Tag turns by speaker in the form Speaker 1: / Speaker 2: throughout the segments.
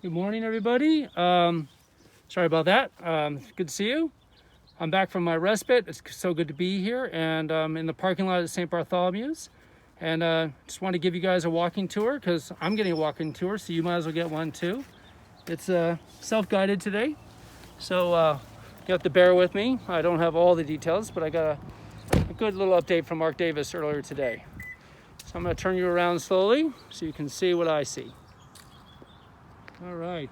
Speaker 1: Good morning, everybody. Sorry about that. Good to see you. I'm back from my respite. It's so good to be here, and in the parking lot at St. Bartholomew's. And just want to give you guys a walking tour because I'm getting a walking tour, so you might as well get one too. It's self-guided today, so you have to bear with me. I don't have all the details, but I got a good little update from Mark Davis earlier today. So I'm going to turn you around slowly so you can see what I see. All right.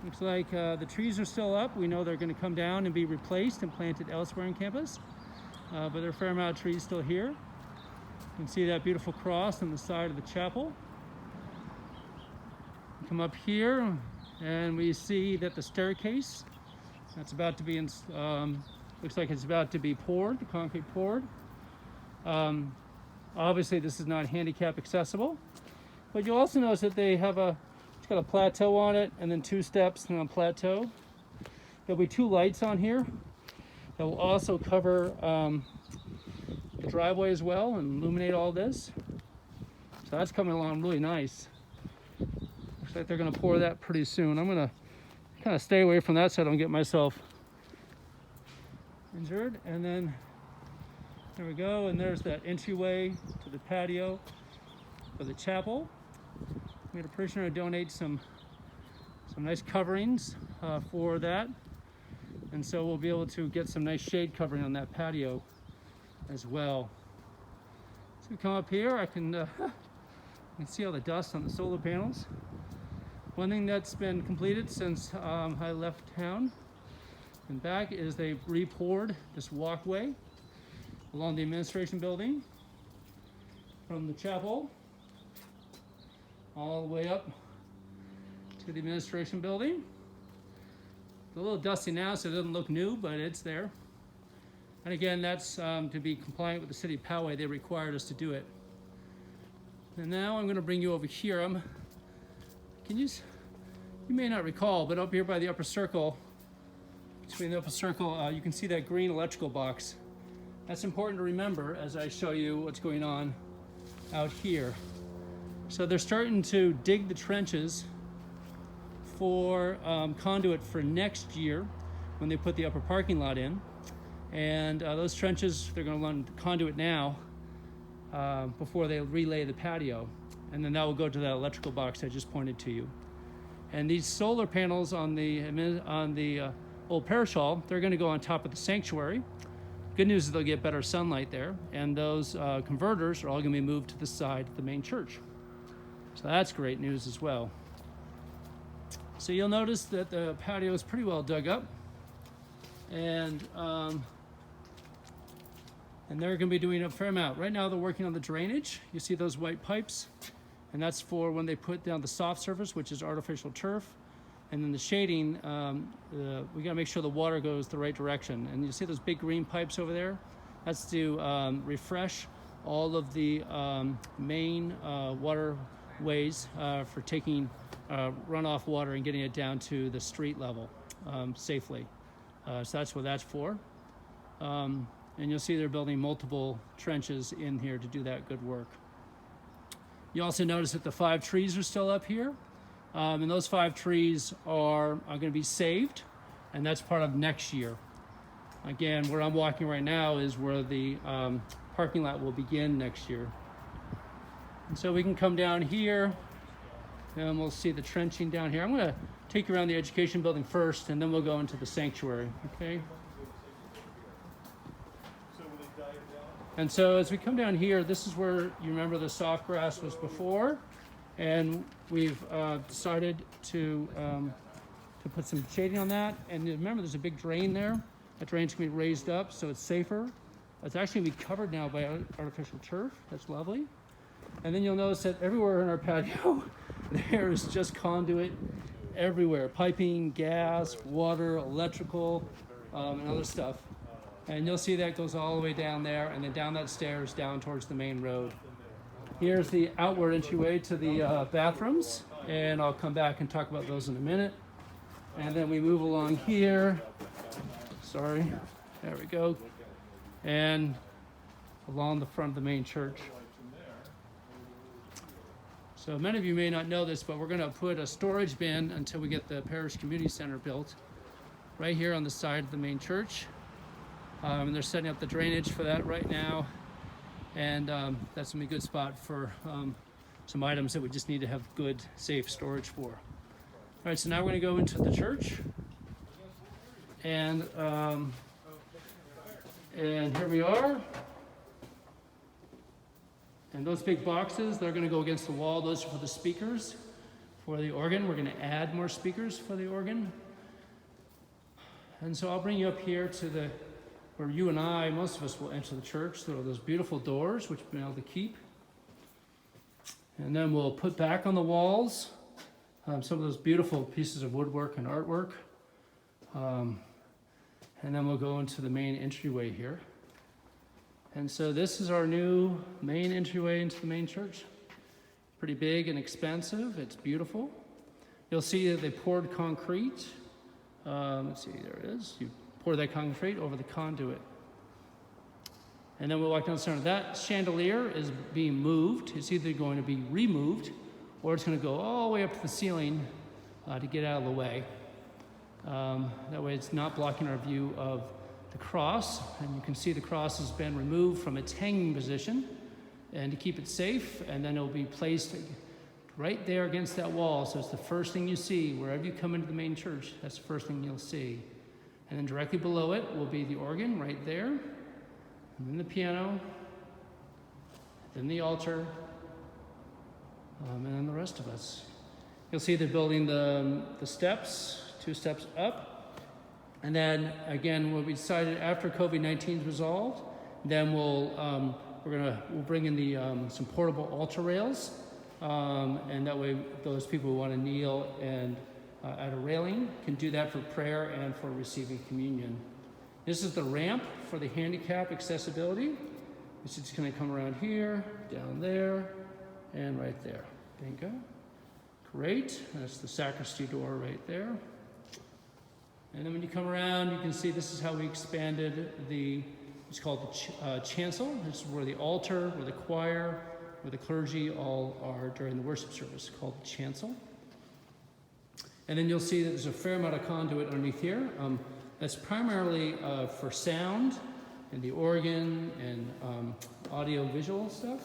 Speaker 1: Looks like the trees are still up. We know they're going to come down and be replaced and planted elsewhere on campus. But there are a fair amount of trees still here. You can see that beautiful cross on the side of the chapel. Come up here and we see that the staircase that's about to be looks like it's about to be poured, the concrete poured. Obviously this is not handicap accessible, but you'll also notice that they have it's got a plateau on it and then two steps and a plateau. There'll be two lights on here that will also cover the driveway as well and illuminate all this. So that's coming along really nice. Looks like they're going to pour that pretty soon. I'm going to kind of stay away from that so I don't get myself injured. And then there we go, and there's that entryway to the patio for the chapel. We had a parishioner donate some nice coverings for that, and so we'll be able to get some nice shade covering on that patio as well. So we come up here, I can see all the dust on the solar panels. One thing that's been completed since I left town and back is they re-poured this walkway along the administration building from the chapel all the way up to the administration building. It's a little dusty now, so it doesn't look new, but it's there. And again, that's to be compliant with the city of Poway. They required us to do it. And now I'm going to bring you over here. You may not recall, but up here by the upper circle, between the upper circle, you can see that green electrical box. That's important to remember as I show you what's going on out here. So they're starting to dig the trenches for conduit for next year when they put the upper parking lot in. And those trenches, they're going to run conduit now before they relay the patio. And then that will go to that electrical box I just pointed to you. And these solar panels on the old parish hall, they're going to go on top of the sanctuary. Good news is they'll get better sunlight there. And those converters are all going to be moved to the side of the main church. So that's great news as well. So you'll notice that the patio is pretty well dug up. And they're going to be doing a fair amount. Right now they're working on the drainage. You see those white pipes? And that's for when they put down the soft surface, which is artificial turf. And then the shading, we got to make sure the water goes the right direction. And you see those big green pipes over there? That's to refresh all of the main waterways for taking runoff water and getting it down to the street level safely. So that's what that's for. And you'll see they're building multiple trenches in here to do that good work. You also notice that the 5 trees are still up here. And those 5 trees are going to be saved, and that's part of next year. Again, where I'm walking right now is where the parking lot will begin next year. And so we can come down here, and we'll see the trenching down here. I'm going to take you around the education building first, and then we'll go into the sanctuary, okay? And so as we come down here, this is where you remember the soft grass was before, and we've decided to put some shading on that. And remember, there's a big drain there. That drain's going to be raised up, so it's safer. It's actually going to be covered now by artificial turf. That's lovely. And then you'll notice that everywhere in our patio, there is just conduit everywhere. Piping, gas, water, electrical, and other stuff. And you'll see that goes all the way down there, and then down that stairs, down towards the main road. Here's the outward entryway to the bathrooms, and I'll come back and talk about those in a minute. And then we move along here. Sorry, there we go. And along the front of the main church. So many of you may not know this, but we're going to put a storage bin until we get the parish community center built right here on the side of the main church. And they're setting up the drainage for that right now. And that's going to be a good spot for some items that we just need to have good, safe storage for. All right, so now we're going to go into the church. And here we are. And those big boxes, they're going to go against the wall. Those are for the speakers. For the organ, we're going to add more speakers for the organ. And so I'll bring you up here to where you and I, most of us, will enter the church. There are those beautiful doors, which we've been able to keep. And then we'll put back on the walls some of those beautiful pieces of woodwork and artwork. And then we'll go into the main entryway here. And so this is our new main entryway into the main church. Pretty big and expansive. It's beautiful. You'll see that they poured concrete. Let's see, there it is. You pour that concrete over the conduit. And then we'll walk down the center. That chandelier is being moved. It's either going to be removed or it's going to go all the way up to the ceiling to get out of the way. That way it's not blocking our view of the cross, and you can see the cross has been removed from its hanging position and to keep it safe, and then it will be placed right there against that wall. So it's the first thing you see wherever you come into the main church. That's the first thing you'll see. And then directly below it will be the organ right there, and then the piano, then the altar, and then the rest of us. You'll see they're building the steps, 2 steps up. And then again, what we decided after COVID-19 is resolved, then we'll bring in some portable altar rails, and that way those people who want to kneel and at a railing can do that for prayer and for receiving communion. This is the ramp for the handicap accessibility. It's just going to come around here, down there, and right there. Bingo. Great. That's the sacristy door right there. And then when you come around, you can see this is how we expanded it's called the chancel. This is where the altar, where the choir, where the clergy all are during the worship service, called the chancel. And then you'll see that there's a fair amount of conduit underneath here. That's primarily for sound and the organ and audio-visual stuff.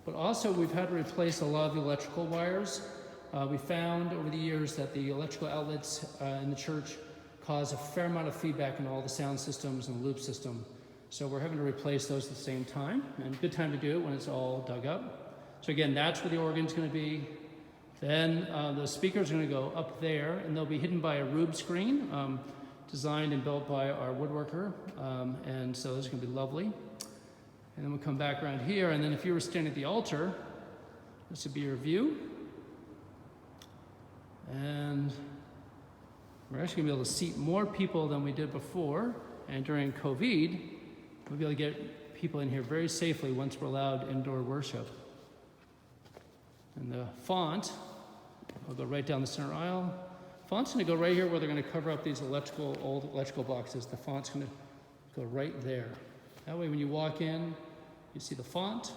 Speaker 1: But also we've had to replace a lot of the electrical wires. We found over the years that the electrical outlets in the church cause a fair amount of feedback in all the sound systems and the loop system. So we're having to replace those at the same time, and good time to do it when it's all dug up. So again, that's where the organ's going to be. Then the speakers are going to go up there, and they'll be hidden by a Rube screen, designed and built by our woodworker, and so this is going to be lovely. And then we'll come back around here, and then if you were standing at the altar, this would be your view. And we're actually going to be able to seat more people than we did before. And during COVID, we'll be able to get people in here very safely once we're allowed indoor worship. And the font will go right down the center aisle. Font's going to go right here where they're going to cover up these old electrical boxes. The font's going to go right there. That way when you walk in, you see the font,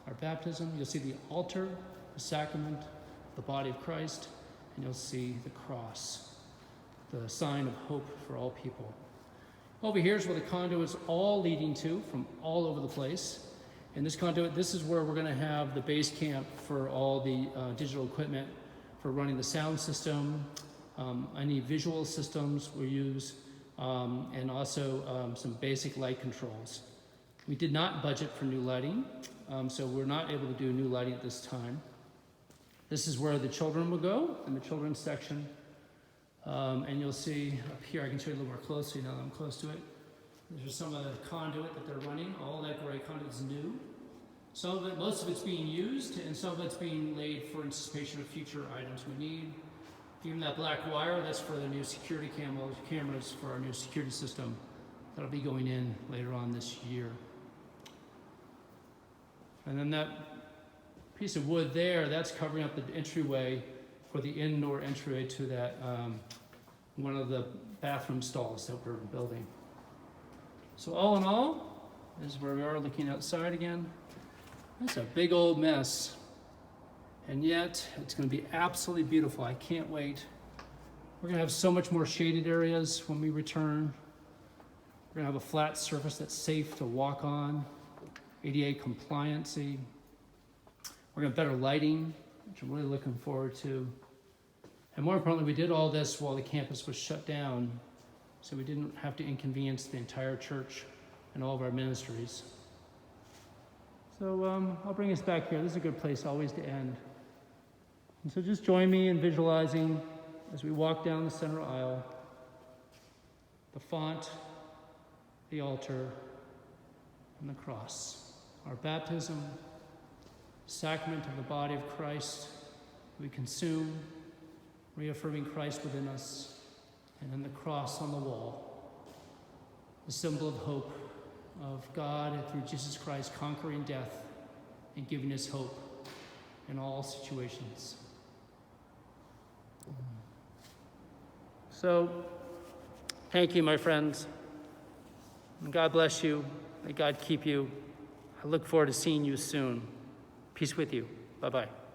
Speaker 1: our baptism, you'll see the altar, the sacrament, the body of Christ, and you'll see the cross, the sign of hope for all people. Over here is where the conduit is all leading to from all over the place. And this conduit, this is where we're going to have the base camp for all the digital equipment for running the sound system, any visual systems we use, and also some basic light controls. We did not budget for new lighting, so we're not able to do new lighting at this time. This is where the children will go, in the children's section. And you'll see up here, I can show you a little more closely now that I'm close to it. There's some of the conduit that they're running. All that gray conduit is new. Some of it, most of it's being used, and some of it's being laid for anticipation of future items we need. Even that black wire, that's for the new security cameras for our new security system. That'll be going in later on this year. And then that piece of wood there, that's covering up the entryway for the indoor entryway to that one of the bathroom stalls that we're building. So all in all, this is where we are looking outside again. That's a big old mess. And yet, it's going to be absolutely beautiful. I can't wait. We're going to have so much more shaded areas when we return. We're going to have a flat surface that's safe to walk on, ADA compliancy. We're going to have better lighting, which I'm really looking forward to. And more importantly, we did all this while the campus was shut down, so we didn't have to inconvenience the entire church and all of our ministries. So I'll bring us back here. This is a good place always to end. And so just join me in visualizing as we walk down the center aisle, the font, the altar, and the cross. Our baptism, sacrament of the body of Christ, we consume, reaffirming Christ within us, and then the cross on the wall, the symbol of hope of God through Jesus Christ conquering death and giving us hope in all situations. So, thank you, my friends. And God bless you. May God keep you. I look forward to seeing you soon. Peace with you. Bye-bye.